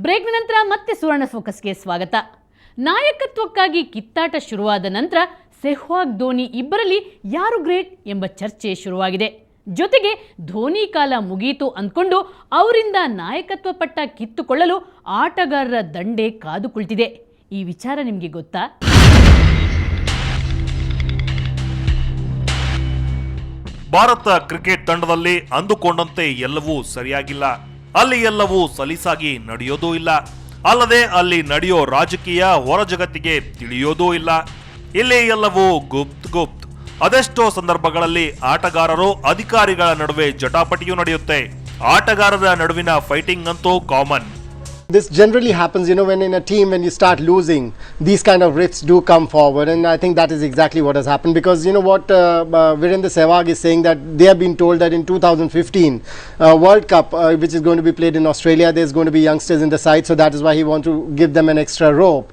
ಬ್ರೇಕ್ನ ನಂತರ ಮತ್ತೆ ಸುವರ್ಣ ಫೋಕಸ್ಗೆ ಸ್ವಾಗತ. ನಾಯಕತ್ವಕ್ಕಾಗಿ ಕಿತ್ತಾಟ ಶುರುವಾದ ನಂತರ ಸೆಹ್ವಾಗ್ ಧೋನಿ ಇಬ್ಬರಲ್ಲಿ ಯಾರು ಗ್ರೇಟ್ ಎಂಬ ಚರ್ಚೆ ಶುರುವಾಗಿದೆ. ಜೊತೆಗೆ ಧೋನಿ ಕಾಲ ಮುಗಿಯಿತು ಅಂದ್ಕೊಂಡು ಅವರಿಂದ ನಾಯಕತ್ವ ಪಟ್ಟ ಕಿತ್ತುಕೊಳ್ಳಲು ಆಟಗಾರರ ದಂಡೆ ಕಾದು ಕುಳಿತಿದೆ. ಈ ವಿಚಾರ ನಿಮಗೆ ಗೊತ್ತಾ? ಭಾರತ ಕ್ರಿಕೆಟ್ ತಂಡದಲ್ಲಿ ಅಂದುಕೊಂಡಂತೆ ಎಲ್ಲವೂ ಸರಿಯಾಗಿಲ್ಲ. ಅಲ್ಲಿ ಎಲ್ಲವೂ ಸಲೀಸಾಗಿ ನಡೆಯೋದೂ ಇಲ್ಲ. ಅಲ್ಲದೆ ಅಲ್ಲಿ ನಡೆಯೋ ರಾಜಕೀಯ ಹೊರ ಜಗತ್ತಿಗೆ ತಿಳಿಯೋದೂ ಇಲ್ಲ. ಇಲ್ಲಿ ಎಲ್ಲವೂ ಗುಪ್ತ್. ಅದೆಷ್ಟೋ ಸಂದರ್ಭಗಳಲ್ಲಿ ಆಟಗಾರರು ಅಧಿಕಾರಿಗಳ ನಡುವೆ ಜಟಾಪಟಿಯೂ ನಡೆಯುತ್ತೆ. ಆಟಗಾರರ ನಡುವಿನ ಫೈಟಿಂಗ್ ಅಂತೂ common. This generally happens, when in a team, when you start losing, these kind of rifts do come forward, and I think that is exactly what has happened, because Virendra Sehwag is saying that they have been told that in 2015 World Cup, which is going to be played in Australia, there's going to be youngsters in the side, so that is why he wants to give them an extra rope.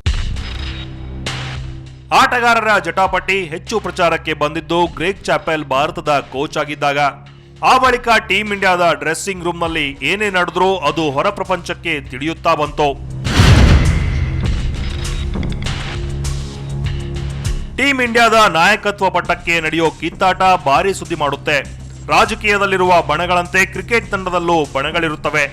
ಆಟಗಾರರ ಜಟಾಪಟಿ ಹೆಚ್ಚು ಪ್ರಚಾರಕ್ಕೆ ಬಂದಿದ್ದು Greg chapel ಭಾರತದ coach ಆಗಿದ್ದಾಗ. ಆ ಬಳಿಕ team ಇಂಡಿಯಾದ dressing room ನಲ್ಲಿ ಏನೇ ನಡೆದ್ರೂ ಅದು ಹೊರ ಪ್ರಪಂಚಕ್ಕೆ ತಿಳಿಯುತ್ತಾ ಬಂತು. ಟೀಂ ಇಂಡಿಯಾದ ನಾಯಕತ್ವ ಪಟ್ಟಕ್ಕೆ ನಡೆಯೋ ಕಿತ್ತಾಟ ಭಾರಿ ಸುದ್ದಿ ಮಾಡುತ್ತೆ. ರಾಜಕೀಯದಲ್ಲಿರುವ ಬಣಗಳಂತೆ ಕ್ರಿಕೆಟ್ ತಂಡದಲ್ಲೂ ಬಣಗಳಿರುತ್ತವೆ.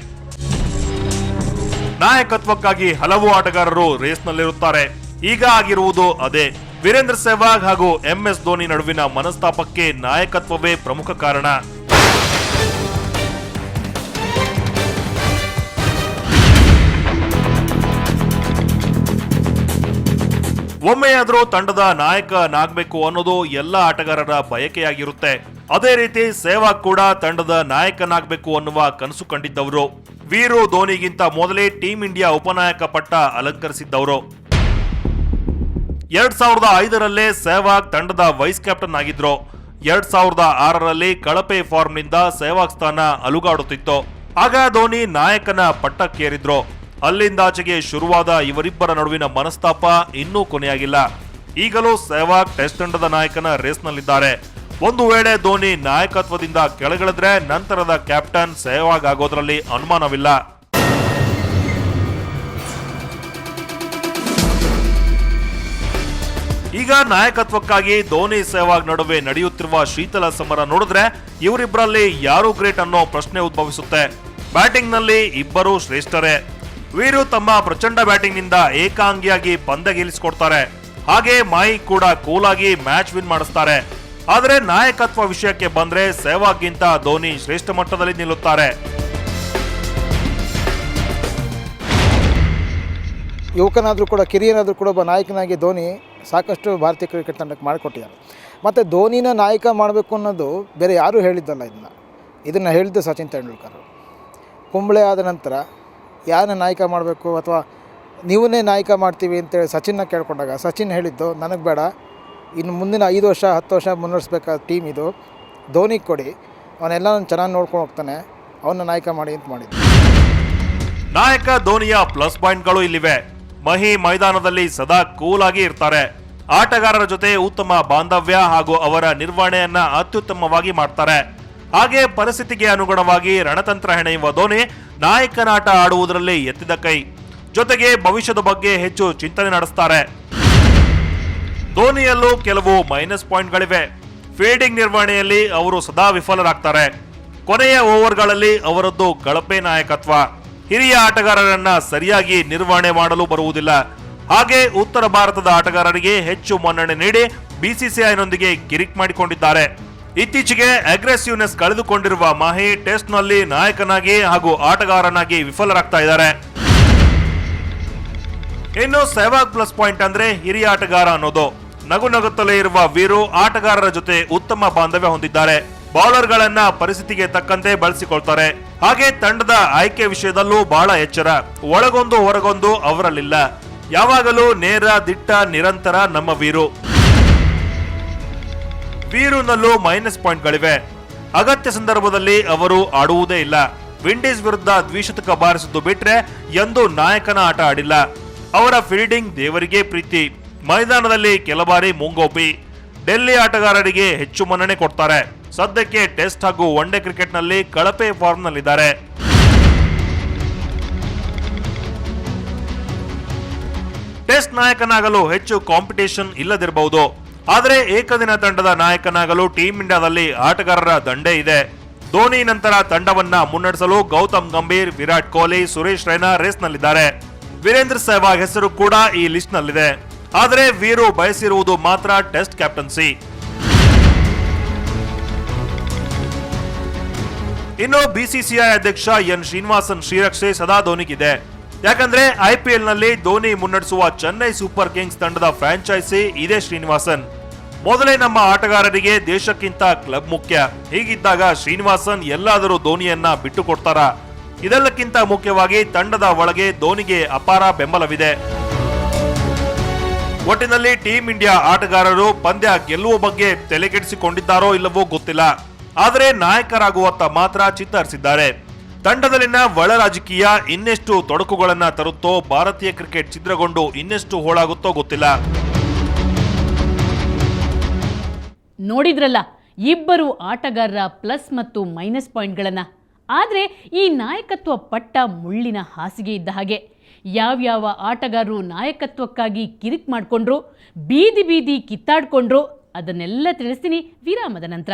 ನಾಯಕತ್ವಕ್ಕಾಗಿ ಹಲವು ಆಟಗಾರರು ರೇಸ್ನಲ್ಲಿರುತ್ತಾರೆ. ಈಗ ಆಗಿರುವುದು ಅದೇ. ವೀರೇಂದ್ರ ಸೆಹ್ವಾಗ್ ಹಾಗೂ MS ಧೋನಿ ನಡುವಿನ ಮನಸ್ತಾಪಕ್ಕೆ ನಾಯಕತ್ವವೇ ಪ್ರಮುಖ ಕಾರಣ. ಒಮ್ಮೆಯಾದರೂ ತಂಡದ ನಾಯಕನಾಗಬೇಕು ಅನ್ನೋದು ಎಲ್ಲ ಆಟಗಾರರ ಬಯಕೆಯಾಗಿರುತ್ತೆ. ಅದೇ ರೀತಿ ಸೆಹ್ವಾಗ್ ಕೂಡ ತಂಡದ ನಾಯಕನಾಗಬೇಕು ಅನ್ನುವ ಕನಸು ಕಂಡಿದ್ದವರು. ವೀರು ಧೋನಿಗಿಂತ ಮೊದಲೇ ಟೀಂ ಇಂಡಿಯಾ ಉಪನಾಯಕ ಪಟ್ಟ ಅಲಂಕರಿಸಿದ್ದವರು. 2005ರಲ್ಲೇ ಸೆಹ್ವಾಗ್ ತಂಡದ ವೈಸ್ ಕ್ಯಾಪ್ಟನ್ ಆಗಿದ್ರು. 2006ರಲ್ಲಿ ಕಳಪೆ ಫಾರ್ಮ್ನಿಂದ ಸೆಹ್ವಾಗ್ ಸ್ಥಾನ ಅಲುಗಾಡುತ್ತಿತ್ತು. ಆಗ ಧೋನಿ ನಾಯಕನ ಪಟ್ಟಕ್ಕೇರಿದ್ರು. ಅಲ್ಲಿಂದಾಚೆಗೆ ಶುರುವಾದ ಇವರಿಬ್ಬರ ನಡುವಿನ ಮನಸ್ತಾಪ ಇನ್ನೂ ಕೊನೆಯಾಗಿಲ್ಲ. ಈಗಲೂ ಸೆಹ್ವಾಗ್ ಟೆಸ್ಟ್ ತಂಡದ ನಾಯಕನ ರೇಸ್ನಲ್ಲಿದ್ದಾರೆ. ಒಂದು ವೇಳೆ ಧೋನಿ ನಾಯಕತ್ವದಿಂದ ಕೆಳಗಿಳಿದ್ರೆ ನಂತರದ ಕ್ಯಾಪ್ಟನ್ ಸೆಹ್ವಾಗ್ ಆಗೋದ್ರಲ್ಲಿ ಅನುಮಾನವಿಲ್ಲ. ಈಗ ನಾಯಕತ್ವಕ್ಕಾಗಿ ಧೋನಿ ಸೆಹ್ವಾಗ್ ನಡುವೆ ನಡೆಯುತ್ತಿರುವ ಶೀತಲ ಸಮರ ನೋಡಿದ್ರೆ ಇವರಿಬ್ಬರಲ್ಲಿ ಯಾರು ಗ್ರೇಟ್ ಅನ್ನೋ ಪ್ರಶ್ನೆ ಉದ್ಭವಿಸುತ್ತೆ. ಬ್ಯಾಟಿಂಗ್ ನಲ್ಲಿ ಇಬ್ಬರು ಶ್ರೇಷ್ಠರೇ. ವೀರು ತಮ್ಮ ಪ್ರಚಂಡ ಬ್ಯಾಟಿಂಗ್ ನಿಂದ ಏಕಾಂಗಿಯಾಗಿ ಪಂದ್ಯ ಗೆಲ್ಲಿಸಿಕೊಡ್ತಾರೆ. ಹಾಗೆ ಮಾಯಿ ಕೂಡ ಕೂಲಾಗಿ ಮ್ಯಾಚ್ ವಿನ್ ಮಾಡಿಸ್ತಾರೆ. ಆದರೆ ನಾಯಕತ್ವ ವಿಷಯಕ್ಕೆ ಬಂದ್ರೆ ಸೆಹ್ವಾಗ್ಗಿಂತ ಧೋನಿ ಶ್ರೇಷ್ಠ ಮಟ್ಟದಲ್ಲಿ ನಿಲ್ಲುತ್ತಾರೆ. ಯುವಕನಾದರೂ ಕೂಡ ಕಿರಿಯನಾದರೂ ಕೂಡ ಒಬ್ಬ ನಾಯಕನಾಗಿ ಧೋನಿ ಸಾಕಷ್ಟು ಭಾರತೀಯ ಕ್ರಿಕೆಟ್ ತಂಡಕ್ಕೆ ಮಾಡಿಕೊಟ್ಟಿದ್ದಾರೆ. ಮತ್ತು ಧೋನಿನ ನಾಯಕ ಮಾಡಬೇಕು ಅನ್ನೋದು ಬೇರೆ ಯಾರೂ ಹೇಳಿದ್ದಲ್ಲ. ಇದನ್ನು ಹೇಳಿದ್ದು ಸಚಿನ್ ತೆಂಡೂಲ್ಕರ್. ಕುಂಬ್ಳೆ ಆದ ನಂತರ ಯಾರನ್ನ ನಾಯಕ ಮಾಡಬೇಕು ಅಥವಾ ನೀವನ್ನೇ ನಾಯಕ ಮಾಡ್ತೀವಿ ಅಂತೇಳಿ ಸಚಿನ್ನ ಕೇಳ್ಕೊಂಡಾಗ ಸಚಿನ್ ಹೇಳಿದ್ದು, ನನಗೆ ಬೇಡ, ಇನ್ನು ಮುಂದಿನ 5 ವರ್ಷ 10 ವರ್ಷ ಮುನ್ನಡೆಸ್ಬೇಕಾದ ಟೀಮ್ ಇದು, ಧೋನಿಗೆ ಕೊಡಿ, ಅವನೆಲ್ಲ ಚೆನ್ನಾಗಿ ನೋಡ್ಕೊಂಡು ಹೋಗ್ತಾನೆ, ಅವನ್ನ ನಾಯಕ ಮಾಡಿ ಅಂತ ಮಾಡಿದ್ದು. ನಾಯಕ ಧೋನಿಯ ಪ್ಲಸ್ ಪಾಯಿಂಟ್ಗಳು ಇಲ್ಲಿವೆ. ಮಹಿ ಮೈದಾನದಲ್ಲಿ ಸದಾ ಕೂಲ್ ಆಗಿ ಇರ್ತಾರೆ. ಆಟಗಾರರ ಜೊತೆ ಉತ್ತಮ ಬಾಂಧವ್ಯ ಹಾಗೂ ಅವರ ನಿರ್ವಹಣೆಯನ್ನ ಅತ್ಯುತ್ತಮವಾಗಿ ಮಾಡ್ತಾರೆ. ಹಾಗೆ ಪರಿಸ್ಥಿತಿಗೆ ಅನುಗುಣವಾಗಿ ರಣತಂತ್ರ ಹೆಣೆಯುವ ಧೋನಿ ನಾಯಕನಾಟ ಆಡುವುದರಲ್ಲಿ ಎತ್ತಿದ ಕೈ. ಜೊತೆಗೆ ಭವಿಷ್ಯದ ಬಗ್ಗೆ ಹೆಚ್ಚು ಚಿಂತನೆ ನಡೆಸ್ತಾರೆ. ಧೋನಿಯಲ್ಲೂ ಕೆಲವು ಮೈನಸ್ ಪಾಯಿಂಟ್ಗಳಿವೆ. ಫೀಲ್ಡಿಂಗ್ ನಿರ್ವಹಣೆಯಲ್ಲಿ ಅವರು ಸದಾ ವಿಫಲರಾಗ್ತಾರೆ. ಕೊನೆಯ ಓವರ್ಗಳಲ್ಲಿ ಅವರದ್ದು ಕಳಪೆ ನಾಯಕತ್ವ. ಹಿರಿಯ ಆಟಗಾರರನ್ನ ಸರಿಯಾಗಿ ನಿರ್ವಹಣೆ ಮಾಡಲು ಬರುವುದಿಲ್ಲ. ಹಾಗೆ ಉತ್ತರ ಭಾರತದ ಆಟಗಾರರಿಗೆ ಹೆಚ್ಚು ಮನ್ನಣೆ ನೀಡಿ BCCIನೊಂದಿಗೆ ಕಿರಿಕ್ ಮಾಡಿಕೊಂಡಿದ್ದಾರೆ. ಇತ್ತೀಚೆಗೆ ಅಗ್ರೆಸಿವ್ನೆಸ್ ಕಳೆದುಕೊಂಡಿರುವ ಮಾಹಿ ಟೆಸ್ಟ್ ನಲ್ಲಿ ನಾಯಕನಾಗಿ ಹಾಗೂ ಆಟಗಾರನಾಗಿ ವಿಫಲರಾಗ್ತಾ ಇದ್ದಾರೆ. ಇನ್ನು ಸೆಹ್ವಾಗ್ ಪ್ಲಸ್ ಪಾಯಿಂಟ್ ಅಂದ್ರೆ ಹಿರಿಯ ಆಟಗಾರ ಅನ್ನೋದು. ನಗುತ್ತಲೇ ಇರುವ ವೀರು ಆಟಗಾರರ ಜೊತೆ ಉತ್ತಮ ಬಾಂಧವ್ಯ ಹೊಂದಿದ್ದಾರೆ. ಬೌಲರ್ಗಳನ್ನ ಪರಿಸ್ಥಿತಿಗೆ ತಕ್ಕಂತೆ ಬಳಸಿಕೊಳ್ತಾರೆ. ಹಾಗೆ ತಂಡದ ಆಯ್ಕೆ ವಿಷಯದಲ್ಲೂ ಬಹಳ ಎಚ್ಚರ. ಒಳಗೊಂದು ಹೊರಗೊಂದು ಅವರಲ್ಲಿಲ್ಲ. ಯಾವಾಗಲೂ ನೇರ ದಿಟ್ಟ ನಿರಂತರ ನಮ್ಮ ವೀರುನಲ್ಲೂ ಮೈನಸ್ ಪಾಯಿಂಟ್ಗಳಿವೆ. ಅಗತ್ಯ ಸಂದರ್ಭದಲ್ಲಿ ಅವರು ಆಡುವುದೇ ಇಲ್ಲ. ವಿಂಡೀಸ್ ವಿರುದ್ಧ ದ್ವಿಶತಕ ಬಾರಿಸಿದ್ದು ಬಿಟ್ರೆ ಎಂದೂ ನಾಯಕನ ಆಟ ಆಡಿಲ್ಲ. ಅವರ ಫೀಲ್ಡಿಂಗ್ ದೇವರಿಗೆ ಪ್ರೀತಿ. ಮೈದಾನದಲ್ಲಿ ಕೆಲ ಬಾರಿ ಮುಂಗೋಪಿ. ಡೆಲ್ಲಿ ಆಟಗಾರರಿಗೆ ಹೆಚ್ಚು ಮನ್ನಣೆ ಕೊಡ್ತಾರೆ. ಸದ್ಯಕ್ಕೆ ಟೆಸ್ಟ್ ಹಾಗೂ ಒನ್ ಡೇ ಕ್ರಿಕೆಟ್ನಲ್ಲಿ ಕಳಪೆ ಫಾರ್ಮ್ನಲ್ಲಿದ್ದಾರೆ. ಟೆಸ್ಟ್ ನಾಯಕನಾಗಲು ಹೆಚ್ಚು ಕಾಂಪಿಟೇಷನ್ ಇಲ್ಲದಿರಬಹುದು. ಆದರೆ ಏಕದಿನ ತಂಡದ ನಾಯಕನಾಗಲು ಟೀಂ ಇಂಡಿಯಾದಲ್ಲಿ ಆಟಗಾರರ ದಂಡೇ ಇದೆ. ಧೋನಿ ನಂತರ ತಂಡವನ್ನ ಮುನ್ನಡೆಸಲು ಗೌತಮ್ ಗಂಭೀರ್, ವಿರಾಟ್ ಕೊಹ್ಲಿ, ಸುರೇಶ್ ರೈನಾ ರೇಸ್ನಲ್ಲಿದ್ದಾರೆ. ವೀರೇಂದ್ರ ಸೆಹ್ವಾಗ್ ಹೆಸರು ಕೂಡ ಈ ಲಿಸ್ಟ್ ನಲ್ಲಿದೆ. ಆದರೆ ವೀರು ಬಯಸಿರುವುದು ಮಾತ್ರ ಟೆಸ್ಟ್ ಕ್ಯಾಪ್ಟನ್ಸಿ. ಇನ್ನು ಬಿಸಿಸಿಐ ಅಧ್ಯಕ್ಷ ಎನ್ ಶ್ರೀನಿವಾಸನ್ ಶ್ರೀರಕ್ಷೆ ಸದಾ ಧೋನಿಗಿದೆ. ಯಾಕಂದ್ರೆ IPL ನಲ್ಲಿ ಧೋನಿ ಮುನ್ನಡೆಸುವ ಚೆನ್ನೈ ಸೂಪರ್ ಕಿಂಗ್ಸ್ ತಂಡದ ಫ್ರಾಂಚೈಸಿ ಇದೇ ಶ್ರೀನಿವಾಸನ್. ಮೊದಲೇ ನಮ್ಮ ಆಟಗಾರರಿಗೆ ದೇಶಕ್ಕಿಂತ ಕ್ಲಬ್ ಮುಖ್ಯ. ಹೀಗಿದ್ದಾಗ ಶ್ರೀನಿವಾಸನ್ ಎಲ್ಲಾದರೂ ಧೋನಿಯನ್ನ ಬಿಟ್ಟು ಕೊಡ್ತಾರಾ? ಇದೆಲ್ಲಕ್ಕಿಂತ ಮುಖ್ಯವಾಗಿ ತಂಡದ ಒಳಗೆ ಧೋನಿಗೆ ಅಪಾರ ಬೆಂಬಲವಿದೆ. ಒಟ್ಟಿನಲ್ಲಿ ಟೀಂ ಇಂಡಿಯಾ ಆಟಗಾರರು ಪಂದ್ಯ ಗೆಲ್ಲುವ ಬಗ್ಗೆ ತಲೆಕೆಡಿಸಿಕೊಂಡಿದ್ದಾರೋ ಇಲ್ಲವೋ ಗೊತ್ತಿಲ್ಲ. ಆದರೆ ನಾಯಕರಾಗುವತ್ತ ಮಾತ್ರ ಚಿತ್ತರಿಸಿದ್ದಾರೆ. ತಂಡದಲ್ಲಿನ ಒಳ ರಾಜಕೀಯ ಇನ್ನೆಷ್ಟು ತೊಡಕುಗಳನ್ನ ತರುತ್ತೋ, ಭಾರತೀಯ ಕ್ರಿಕೆಟ್ ಛಿದ್ರಗೊಂಡು ಇನ್ನೆಷ್ಟು ಹೋಳಾಗುತ್ತೋ ಗೊತ್ತಿಲ್ಲ. ನೋಡಿದ್ರಲ್ಲ ಇಬ್ಬರು ಆಟಗಾರರ ಪ್ಲಸ್ ಮತ್ತು ಮೈನಸ್ ಪಾಯಿಂಟ್ಗಳನ್ನು. ಆದರೆ ಈ ನಾಯಕತ್ವ ಪಟ್ಟ ಮುಳ್ಳಿನ ಹಾಸಿಗೆ ಇದ್ದ ಹಾಗೆ. ಯಾವ್ಯಾವ ಆಟಗಾರರು ನಾಯಕತ್ವಕ್ಕಾಗಿ ಕಿರಿಕ್ ಮಾಡಿಕೊಂಡ್ರು, ಬೀದಿ ಬೀದಿ ಕಿತ್ತಾಡ್ಕೊಂಡ್ರು, ಅದನ್ನೆಲ್ಲ ತಿಳಿಸ್ತೀನಿ ವಿರಾಮದ ನಂತರ.